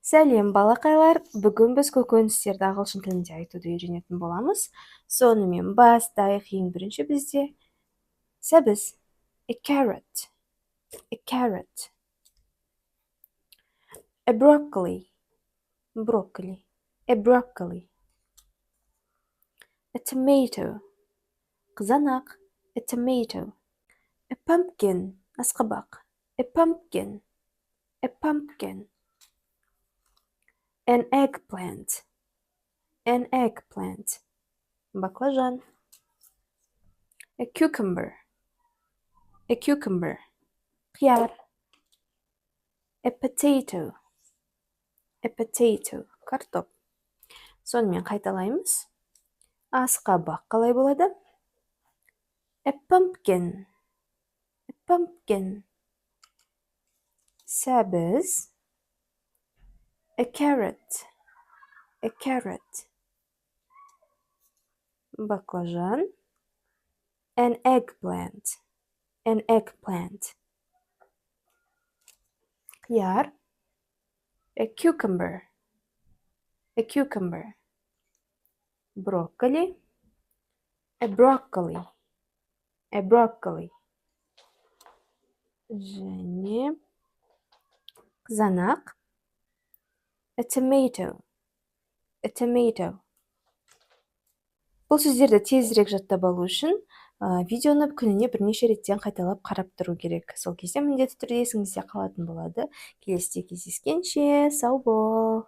Сәлем балақайлар, бүгін біз көкөністерді ағылшын тілінде айтуды үйренетін боламыз. Сонымен бастайық. Ең бірінші бізде сәбіз. A carrot. A carrot. A broccoli. Broccoli. A broccoli. A tomato. Қызанақ. A tomato. A pumpkin. Асқабақ. A pumpkin. A pumpkin. An eggplant. An eggplant. Баклажан. A cucumber. A cucumber. Қияр. A potato. A potato. Картоп. Сонымен қайталаймыз. Асқабақ қалай болады? A pumpkin. A pumpkin. Сәбіз. A carrot. A carrot. Баклажан. An eggplant. An eggplant. Қияр. A cucumber. A cucumber. Broccoli. A broccoli. A broccoli. Және қызанақ. A tomato. A tomato. Бұл сөздерді тезірек жаттап алу үшін видеоны күніне бірнеше реттен қайталап қарап тұру керек. Сол кезде міндетті түрде есіңізде қалатын болады. Келесіде кездескенше сау бол.